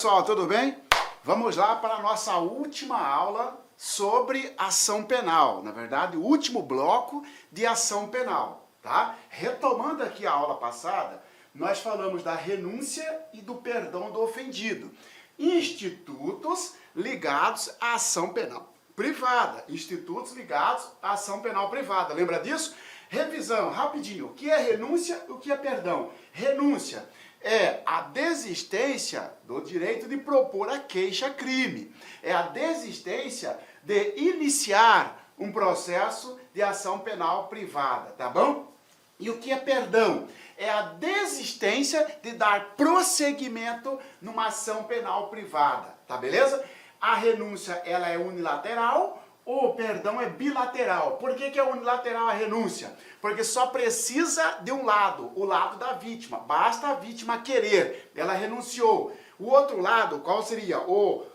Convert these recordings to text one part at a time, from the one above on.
Pessoal, tudo bem? Vamos lá para a nossa última aula sobre ação penal. Na verdade, o último bloco de ação penal, tá? Retomando aqui a aula passada, nós falamos da renúncia e do perdão do ofendido. Institutos ligados à ação penal privada. Institutos ligados à ação penal privada. Lembra disso? Revisão, rapidinho. O que é renúncia e o que é perdão? Renúncia é a desistência do direito de propor a queixa-crime. É a desistência de iniciar um processo de ação penal privada, tá bom? E o que é perdão? É a desistência de dar prosseguimento numa ação penal privada, tá beleza? A renúncia, ela é unilateral, o perdão é bilateral. Por que é unilateral a renúncia? Porque só precisa de um lado, o lado da vítima. Basta a vítima querer, ela renunciou. O outro lado, qual seria? O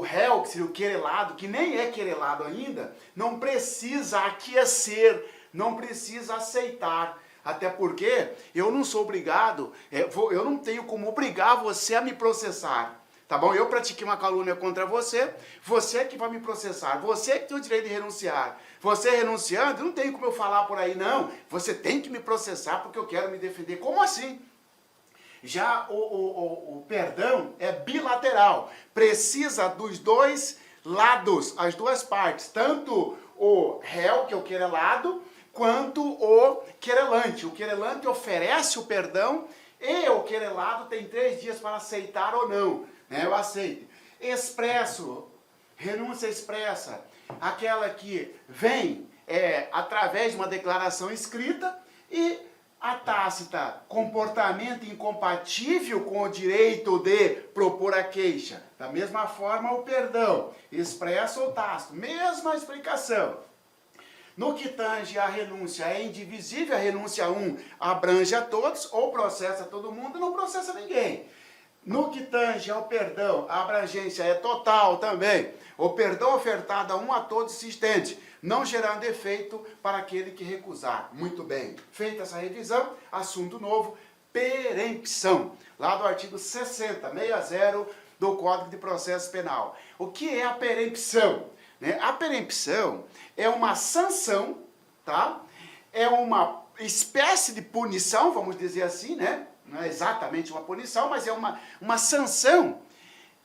réu, que seria o querelado, que nem é querelado ainda, não precisa aquecer, não precisa aceitar. Até porque eu não sou obrigado, eu não tenho como obrigar você a me processar. Tá bom? Eu pratiquei uma calúnia contra você, você que vai me processar, você que tem o direito de renunciar. Você renunciando, não tem como eu falar por aí, não. Você tem que me processar porque eu quero me defender. Como assim? Já o perdão é bilateral. Precisa dos dois lados, as duas partes. Tanto o réu, que é o querelado, quanto o querelante. O querelante oferece o perdão e o querelado tem 3 dias para aceitar ou não. Eu aceito. Expresso, renúncia expressa, aquela que vem através de uma declaração escrita, e a tácita, comportamento incompatível com o direito de propor a queixa. Da mesma forma, o perdão, expresso ou tácito, mesma explicação. No que tange a renúncia é indivisível, a renúncia 1 abrange a todos, ou processa todo mundo, não processa ninguém. No que tange ao perdão, a abrangência é total também. O perdão ofertado a um a todos existente, não gerando efeito para aquele que recusar. Muito bem. Feita essa revisão, assunto novo, perempção. Lá do artigo 60 do Código de Processo Penal. O que é a perempção? A perempção é uma sanção, tá? É uma espécie de punição, vamos dizer assim, né? Não é exatamente uma punição, mas é uma sanção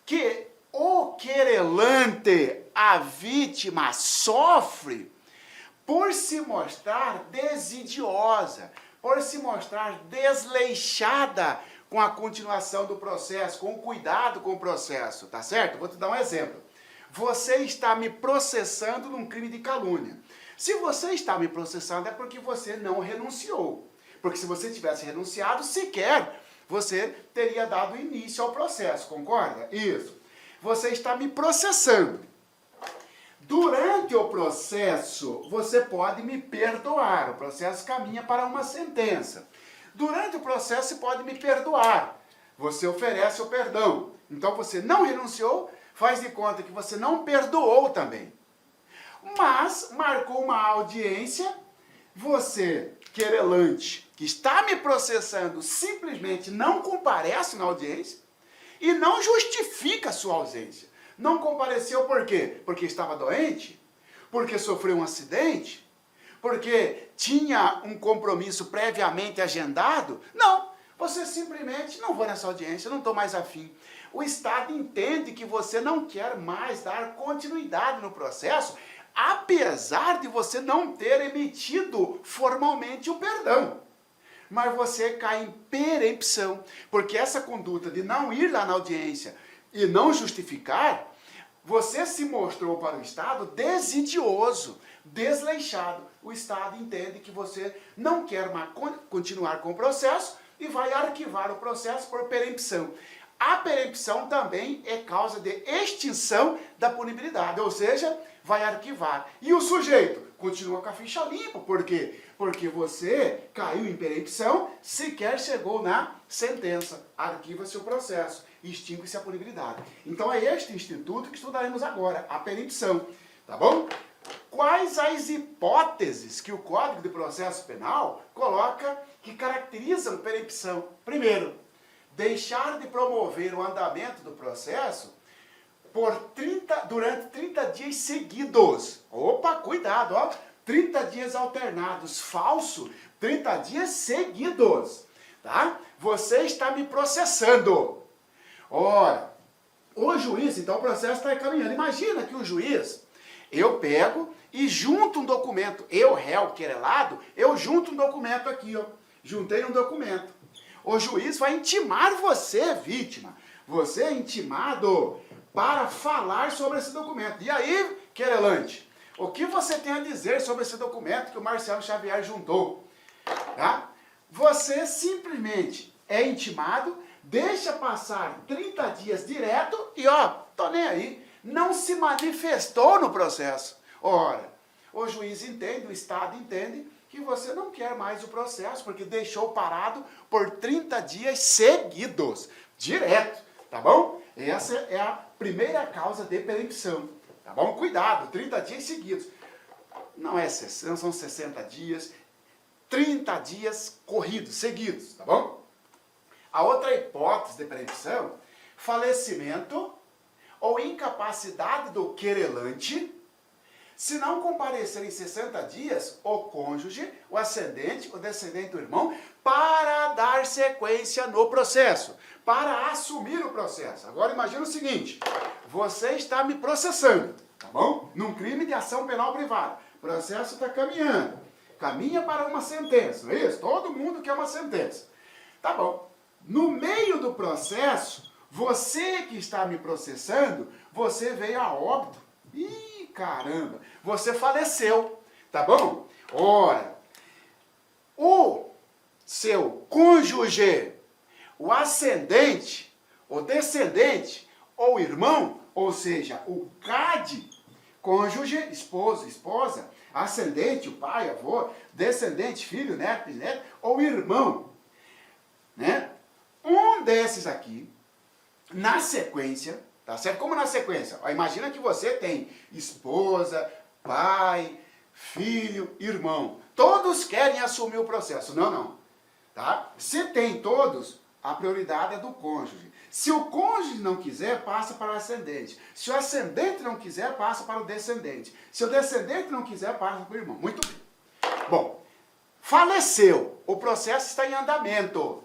que o querelante, a vítima, sofre por se mostrar desidiosa, por se mostrar desleixada com a continuação do processo, com o cuidado com o processo, tá certo? Vou te dar um exemplo. Você está me processando num crime de calúnia. Se você está me processando é porque você não renunciou. Porque se você tivesse renunciado, sequer você teria dado início ao processo, concorda? Isso. Você está me processando. Durante o processo, você pode me perdoar. O processo caminha para uma sentença. Durante o processo, você pode me perdoar. Você oferece o perdão. Então, você não renunciou, faz de conta que você não perdoou também. Mas, marcou uma audiência, você, querelante, que está me processando, simplesmente não comparece na audiência e não justifica a sua ausência. Não compareceu por quê? Porque estava doente? Porque sofreu um acidente? Porque tinha um compromisso previamente agendado? Não, você simplesmente não vou nessa audiência, não estou mais afim. O Estado entende que você não quer mais dar continuidade no processo, apesar de você não ter emitido formalmente o perdão. Mas você cai em perempção, porque essa conduta de não ir lá na audiência e não justificar, você se mostrou para o Estado desidioso, desleixado. O Estado entende que você não quer mais continuar com o processo e vai arquivar o processo por perempção. A perempção também é causa de extinção da punibilidade, ou seja, vai arquivar. E o sujeito continua com a ficha limpa. Por quê? Porque você caiu em perempção, sequer chegou na sentença. Arquiva-se o processo, extingue-se a punibilidade. Então é este instituto que estudaremos agora, a perempção. Tá bom? Quais as hipóteses que o Código de Processo Penal coloca que caracterizam perempção? Primeiro, deixar de promover o andamento do processo durante 30 dias seguidos. Opa, cuidado, ó. 30 dias alternados, falso, 30 dias seguidos, tá? Você está me processando. Ora, o juiz, então o processo está caminhando. Imagina que o juiz, eu pego e junto um documento, eu, réu, querelado, eu junto um documento aqui, ó. Juntei um documento. O juiz vai intimar você, vítima. Você é intimado para falar sobre esse documento. E aí, querelante, o que você tem a dizer sobre esse documento que o Marcelo Xavier juntou? Tá? Você simplesmente é intimado, deixa passar 30 dias direto e ó, tô nem aí. Não se manifestou no processo. Ora, o juiz entende, o Estado entende que você não quer mais o processo, porque deixou parado por 30 dias seguidos, direto, tá bom? Essa é a primeira causa de perempção, tá bom? Cuidado, 30 dias seguidos. Não são 60 dias, 30 dias corridos, seguidos, tá bom? A outra hipótese de perempção, falecimento ou incapacidade do querelante, se não comparecer em 60 dias, o cônjuge, o ascendente, o descendente, o irmão, para dar sequência no processo, para assumir o processo. Agora imagina o seguinte, você está me processando, tá bom? Num crime de ação penal privada. O processo está caminhando, caminha para uma sentença, não é isso? Todo mundo quer uma sentença. Tá bom. No meio do processo, você que está me processando, você veio a óbito. Ih, caramba, você faleceu, tá bom? Ora, o seu cônjuge, o ascendente, o descendente, ou irmão, ou seja, o CAD, cônjuge, esposo, esposa, ascendente, o pai, avô, descendente, filho, neto, bisneto, ou irmão, né? Um desses aqui, na sequência, tá certo? Como na sequência? Ó, imagina que você tem esposa, pai, filho, irmão. Todos querem assumir o processo. Não, não. Tá? Se tem todos, a prioridade é do cônjuge. Se o cônjuge não quiser, passa para o ascendente. Se o ascendente não quiser, passa para o descendente. Se o descendente não quiser, passa para o irmão. Muito bem. Bom, faleceu. O processo está em andamento.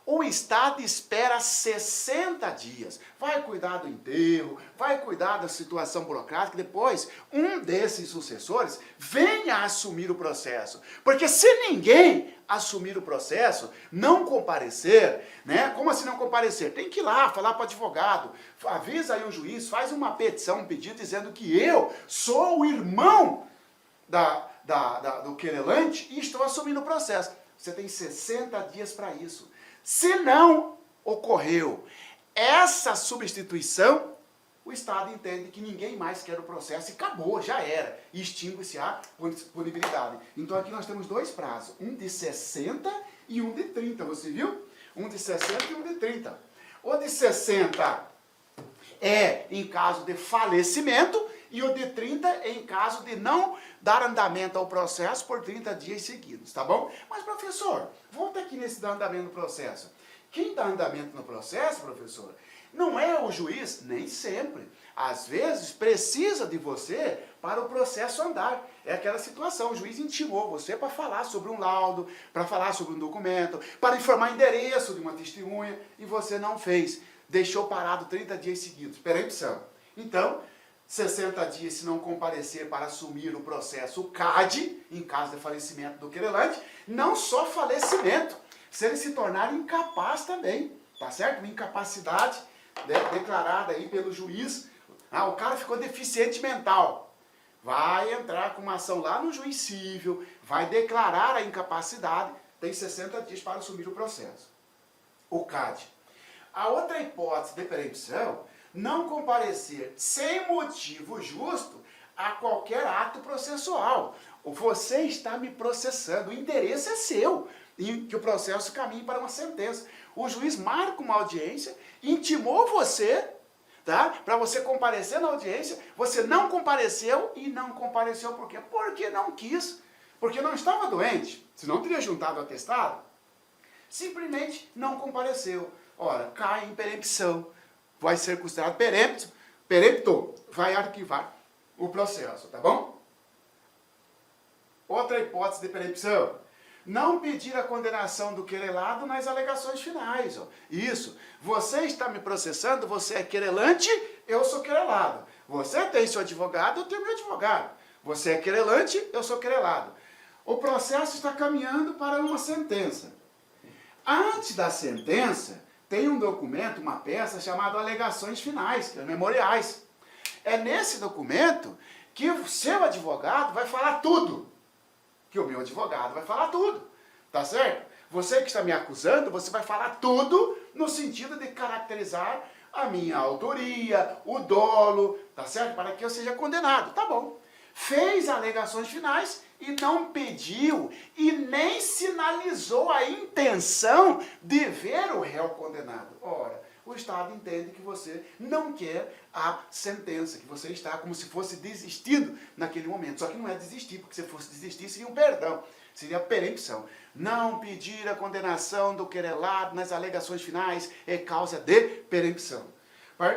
O Estado espera 60 dias. Vai cuidar do enterro, vai cuidar da situação burocrática. Depois, um desses sucessores venha assumir o processo. Porque se ninguém assumir o processo, não comparecer, né? Como assim não comparecer? Tem que ir lá, falar para o advogado, avisa aí o juiz, faz uma petição, um pedido dizendo que eu sou o irmão do querelante e estou assumindo o processo. Você tem 60 dias para isso. Se não ocorreu essa substituição, o Estado entende que ninguém mais quer o processo e acabou, já era. E extingue-se a punibilidade. Então aqui nós temos dois prazos, um de 60 e um de 30, você viu? Um de 60 e um de 30. O de 60 é em caso de falecimento e o de 30 é em caso de não dar andamento ao processo por 30 dias seguidos, tá bom? Mas, professor, volta aqui nesse dar andamento no processo. Quem dá andamento no processo, professor, não é o juiz, nem sempre. Às vezes, precisa de você para o processo andar. É aquela situação, o juiz intimou você para falar sobre um laudo, para falar sobre um documento, para informar endereço de uma testemunha, e você não fez. Deixou parado 30 dias seguidos. Perempção. Então, 60 dias se não comparecer para assumir o processo, o CAD, em caso de falecimento do querelante, não só falecimento, se ele se tornar incapaz também, tá certo? Uma incapacidade declarada aí pelo juiz, o cara ficou deficiente mental, vai entrar com uma ação lá no juiz civil, vai declarar a incapacidade, tem 60 dias para assumir o processo. O CAD. A outra hipótese de perempção, não comparecer sem motivo justo a qualquer ato processual. Você está me processando, o endereço é seu, e que o processo caminhe para uma sentença. O juiz marca uma audiência, intimou você, tá? Para você comparecer na audiência, você não compareceu e não compareceu por quê? Porque não quis, porque não estava doente, senão teria juntado o atestado. Simplesmente não compareceu. Ora, cai em perempção. Vai ser considerado perempto. Vai arquivar o processo, tá bom? Outra hipótese de perempção. Não pedir a condenação do querelado nas alegações finais. Ó. Isso. Você está me processando, você é querelante, eu sou querelado. Você tem seu advogado, eu tenho meu advogado. Você é querelante, eu sou querelado. O processo está caminhando para uma sentença. Antes da sentença, tem um documento, uma peça chamada alegações finais, que é memoriais. É nesse documento que o seu advogado vai falar tudo. Que o meu advogado vai falar tudo, tá certo? Você que está me acusando, você vai falar tudo no sentido de caracterizar a minha autoria, o dolo, tá certo? Para que eu seja condenado, tá bom. Fez alegações finais e não pediu e nem sinalizou a intenção de ver o réu condenado. Ora, o Estado entende que você não quer a sentença, que você está como se fosse desistindo naquele momento. Só que não é desistir, porque se fosse desistir seria um perdão, seria perempção. Não pedir a condenação do querelado nas alegações finais é causa de perempção.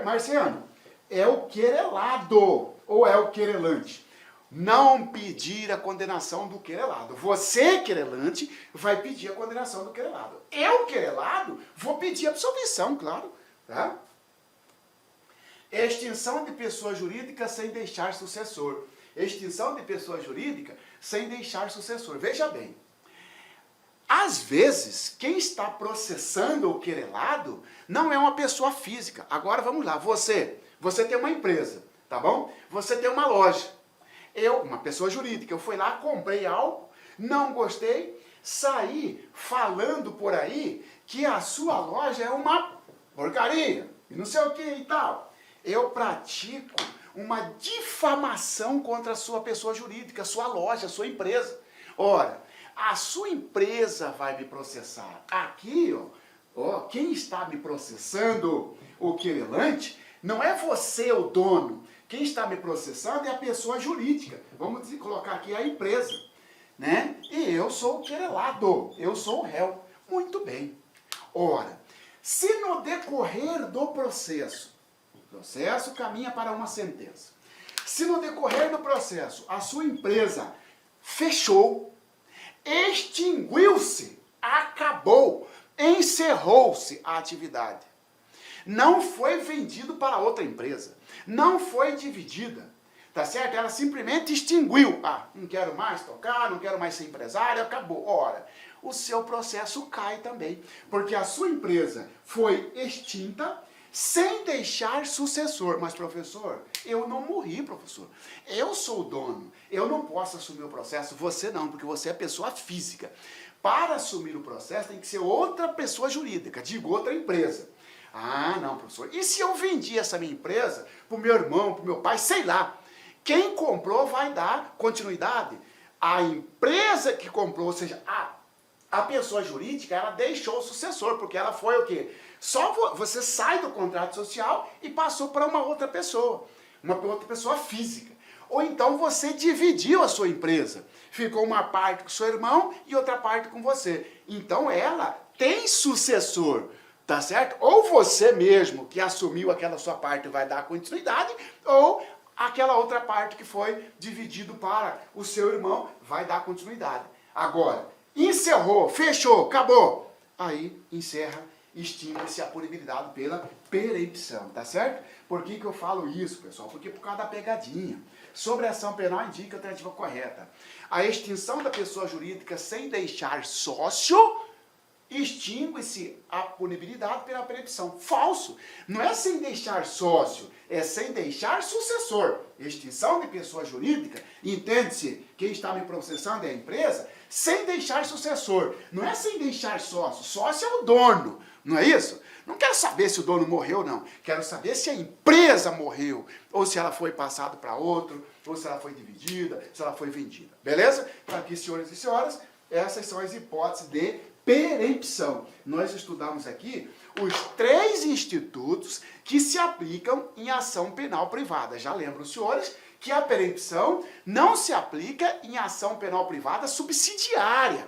Marciano, é o querelado ou é o querelante? Não pedir a condenação do querelado. Você, querelante, vai pedir a condenação do querelado. Eu, querelado, vou pedir absolvição, claro. Tá? Extinção de pessoa jurídica sem deixar sucessor. Extinção de pessoa jurídica sem deixar sucessor. Veja bem, às vezes, quem está processando o querelado não é uma pessoa física. Agora vamos lá, você tem uma empresa, tá bom? Você tem uma loja. Uma pessoa jurídica, eu fui lá, comprei algo, não gostei, saí falando por aí que a sua loja é uma porcaria, e não sei o que e tal. Eu pratico uma difamação contra a sua pessoa jurídica, a sua loja, a sua empresa. Ora, a sua empresa vai me processar. Aqui, ó, quem está me processando, o querelante, não é você o dono. Quem está me processando é a pessoa jurídica. Vamos colocar aqui a empresa, né? E eu sou o querelado, eu sou o réu. Muito bem. Ora, se no decorrer do processo, o processo caminha para uma sentença. Se no decorrer do processo a sua empresa fechou, extinguiu-se, acabou, encerrou-se a atividade, não foi vendido para outra empresa, não foi dividida, tá certo? Ela simplesmente extinguiu. Ah, não quero mais tocar, não quero mais ser empresário, acabou. Ora, o seu processo cai também, porque a sua empresa foi extinta sem deixar sucessor. Mas, professor, eu não morri, professor. Eu sou o dono, eu não posso assumir o processo, você não, porque você é pessoa física. Para assumir o processo tem que ser outra pessoa jurídica, digo, outra empresa. Ah, não, professor. E se eu vendi essa minha empresa para o meu irmão, para o meu pai, sei lá. Quem comprou vai dar continuidade. A empresa que comprou, ou seja, a pessoa jurídica, ela deixou o sucessor, porque ela foi o quê? Só você sai do contrato social e passou para uma outra pessoa física. Ou então você dividiu a sua empresa. Ficou uma parte com seu irmão e outra parte com você. Então ela tem sucessor. Tá certo? Ou você mesmo que assumiu aquela sua parte vai dar continuidade, ou aquela outra parte que foi dividido para o seu irmão vai dar continuidade. Agora, encerrou, fechou, acabou. Aí encerra, extingue-se a punibilidade pela perempção, tá certo? Por que eu falo isso, pessoal? Porque por causa da pegadinha. Sobre a ação penal indica a alternativa correta. A extinção da pessoa jurídica sem deixar sócio, extingue-se a punibilidade pela perempção. Falso. Não é sem deixar sócio, é sem deixar sucessor. Extinção de pessoa jurídica, entende-se, quem está me processando é a empresa, sem deixar sucessor. Não é sem deixar sócio. Sócio é o dono, não é isso? Não quero saber se o dono morreu ou não. Quero saber se a empresa morreu, ou se ela foi passada para outro, ou se ela foi dividida, se ela foi vendida. Beleza? Então aqui, senhores e senhoras, essas são as hipóteses de perempção. Nós estudamos aqui os 3 institutos que se aplicam em ação penal privada. Já lembro, senhores, que a perempção não se aplica em ação penal privada subsidiária.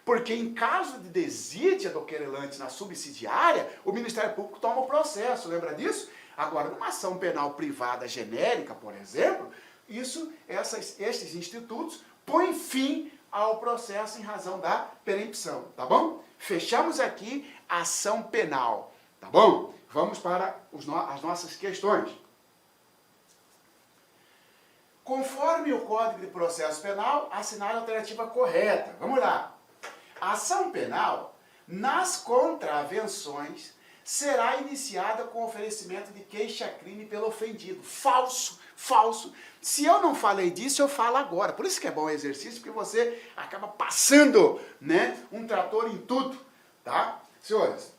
Porque em caso de desídia do querelante na subsidiária, o Ministério Público toma o processo, lembra disso? Agora, numa ação penal privada genérica, por exemplo, esses institutos põem fim ao processo em razão da perempção, tá bom? Fechamos aqui a ação penal, tá bom? Vamos para as nossas questões. Conforme o Código de Processo Penal, assinale a alternativa correta. Vamos lá. A ação penal, nas contravenções, será iniciada com oferecimento de queixa-crime pelo ofendido. Falso, falso. Se eu não falei disso, eu falo agora. Por isso que é bom o exercício, porque você acaba passando, né, um trator em tudo, tá? Senhores,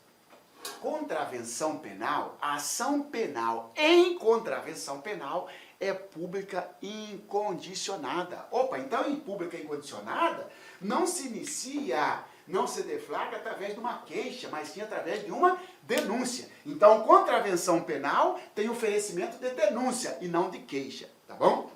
contravenção penal, a ação penal em contravenção penal é pública incondicionada. Opa, então em pública incondicionada não se inicia, não se deflagra através de uma queixa, mas sim através de uma denúncia. Então, contravenção penal tem oferecimento de denúncia e não de queixa, tá bom?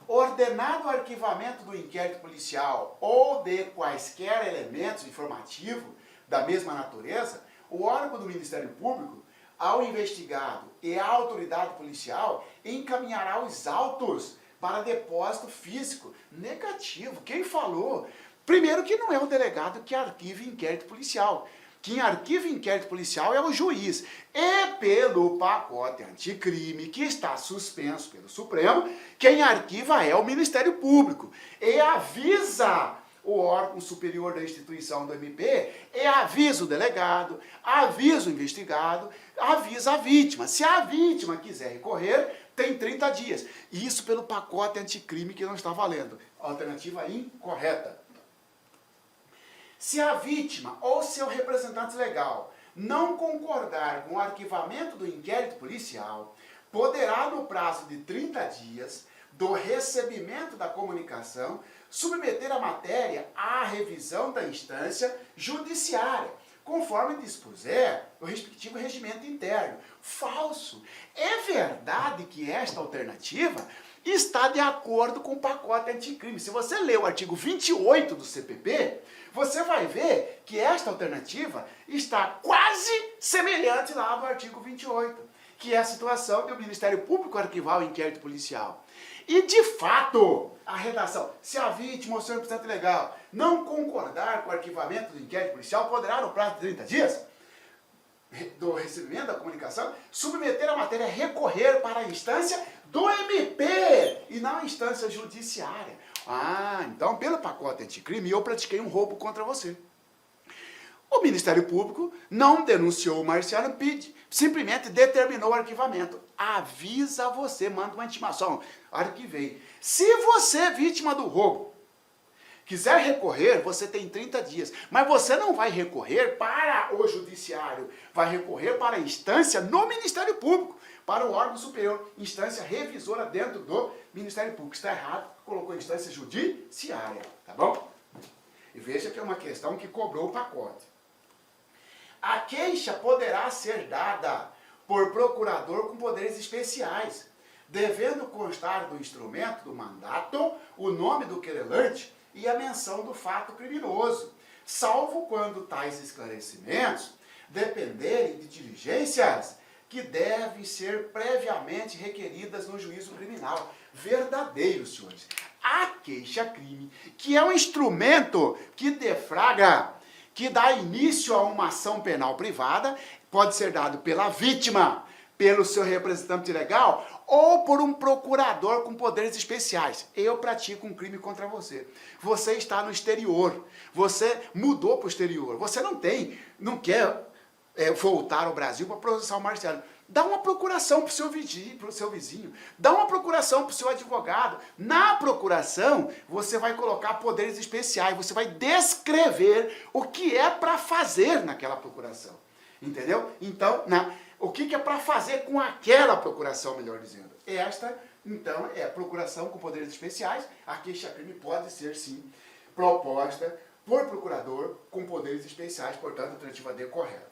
Ordenado o arquivamento do inquérito policial ou de quaisquer elementos informativos da mesma natureza, o órgão do Ministério Público, ao investigado e à autoridade policial, encaminhará os autos para depósito físico. Negativo. Quem falou? Primeiro que não é o delegado que arquiva inquérito policial. Quem arquiva inquérito policial é o juiz. E pelo pacote anticrime, que está suspenso pelo Supremo, quem arquiva é o Ministério Público. E avisa o órgão superior da instituição do MP, e avisa o delegado, avisa o investigado, avisa a vítima. Se a vítima quiser recorrer, tem 30 dias. Isso pelo pacote anticrime que não está valendo. Alternativa incorreta. Se a vítima ou seu representante legal não concordar com o arquivamento do inquérito policial, poderá, no prazo de 30 dias do recebimento da comunicação, submeter a matéria à revisão da instância judiciária, conforme dispuser o respectivo regimento interno. Falso. É verdade que esta alternativa está de acordo com o pacote anticrime. Se você ler o artigo 28 do CPP, você vai ver que esta alternativa está quase semelhante lá do artigo 28, que é a situação do Ministério Público arquivar o inquérito policial. E, de fato, a redação, se a vítima ou seu representante legal não concordar com o arquivamento do inquérito policial, poderá, no prazo de 30 dias do recebimento da comunicação, submeter a matéria a recorrer para a instância do MP e não a instância judiciária. Ah, então, pelo pacote anticrime, eu pratiquei um roubo contra você. O Ministério Público não denunciou o Marciano Pide, simplesmente determinou o arquivamento. Avisa você, manda uma intimação. Arquivei. Se você, vítima do roubo, quiser recorrer, você tem 30 dias. Mas você não vai recorrer para o judiciário, vai recorrer para a instância no Ministério Público, para o órgão superior, instância revisora dentro do Ministério Público. Está errado, colocou instância judiciária, tá bom? E veja que é uma questão que cobrou o pacote. A queixa poderá ser dada por procurador com poderes especiais, devendo constar do instrumento do mandato o nome do querelante e a menção do fato criminoso, salvo quando tais esclarecimentos dependerem de diligências que devem ser previamente requeridas no juízo criminal. Verdadeiro, senhores. A queixa-crime, que é um instrumento que deflagra, que dá início a uma ação penal privada, pode ser dado pela vítima, pelo seu representante legal ou por um procurador com poderes especiais. Eu pratico um crime contra você. Você está no exterior. Você mudou para o exterior. Você não quer voltar ao Brasil para processar o Marciano. Dá uma procuração para o seu vizinho. Dá uma procuração para o seu advogado. Na procuração, você vai colocar poderes especiais. Você vai descrever o que é para fazer naquela procuração. Entendeu? Então, o que é para fazer com aquela procuração, melhor dizendo. Esta, então, é a procuração com poderes especiais. A queixa-crime pode ser, sim, proposta por procurador com poderes especiais, portanto, a alternativa D é correta.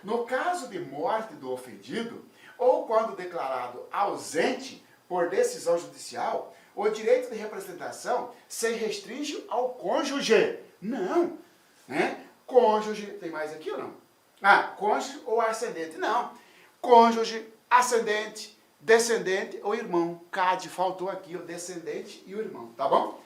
No caso de morte do ofendido, ou quando declarado ausente por decisão judicial, o direito de representação se restringe ao cônjuge. Não, né? Cônjuge, tem mais aqui ou não? Ah, cônjuge ou ascendente. Não. Cônjuge, ascendente, descendente ou irmão. Cade, faltou aqui o descendente e o irmão, tá bom?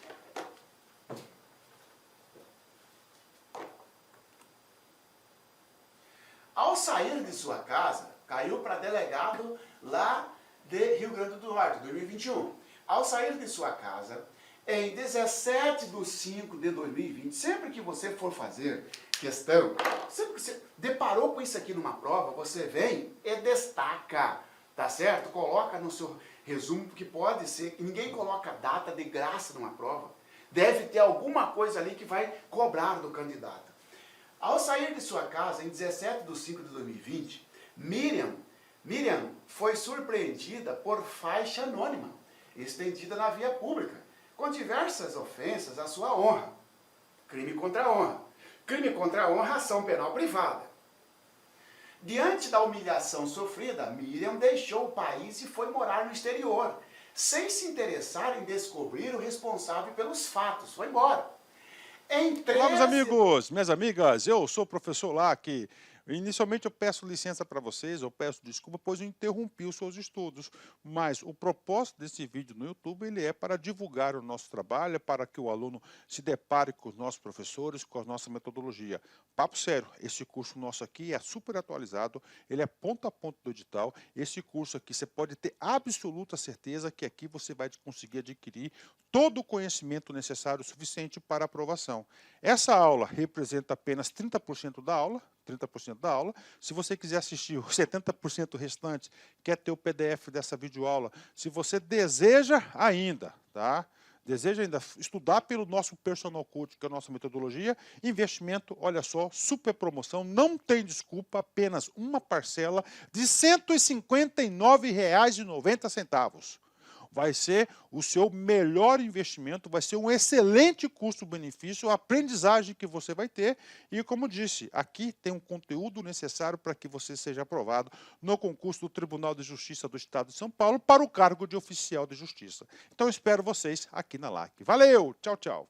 Ao sair de sua casa, caiu para delegado lá de Rio Grande do Norte, 2021. Ao sair de sua casa, em 17/5/2020, sempre que você for fazer questão, sempre que você deparou com isso aqui numa prova, você vem e destaca, tá certo? Coloca no seu resumo, porque pode ser, ninguém coloca data de graça numa prova. Deve ter alguma coisa ali que vai cobrar do candidato. Ao sair de sua casa, em 17/5/2020, Miriam foi surpreendida por faixa anônima, estendida na via pública, com diversas ofensas à sua honra. Crime contra a honra. Crime contra a honra, ação penal privada. Diante da humilhação sofrida, Miriam deixou o país e foi morar no exterior, sem se interessar em descobrir o responsável pelos fatos. Foi embora. Olá, meus amigos, minhas amigas, eu sou o professor Lac. Inicialmente eu peço licença para vocês, eu peço desculpa, pois eu interrompi os seus estudos, mas o propósito desse vídeo no YouTube ele é para divulgar o nosso trabalho, é para que o aluno se depare com os nossos professores, com a nossa metodologia. Papo sério, esse curso nosso aqui é super atualizado, ele é ponto a ponto do edital. Esse curso aqui você pode ter absoluta certeza que aqui você vai conseguir adquirir todo o conhecimento necessário suficiente para aprovação. Essa aula representa apenas 30% da aula. Se você quiser assistir os 70% restantes, quer ter o PDF dessa videoaula, se você deseja ainda, tá? Deseja ainda estudar pelo nosso Personal Coach, que é a nossa metodologia, investimento, olha só, super promoção, não tem desculpa, apenas uma parcela de R$ 159,90. Vai ser o seu melhor investimento, vai ser um excelente custo-benefício, a aprendizagem que você vai ter. E como disse, aqui tem um conteúdo necessário para que você seja aprovado no concurso do Tribunal de Justiça do Estado de São Paulo para o cargo de oficial de justiça. Então espero vocês aqui na LAC. Valeu, tchau, tchau.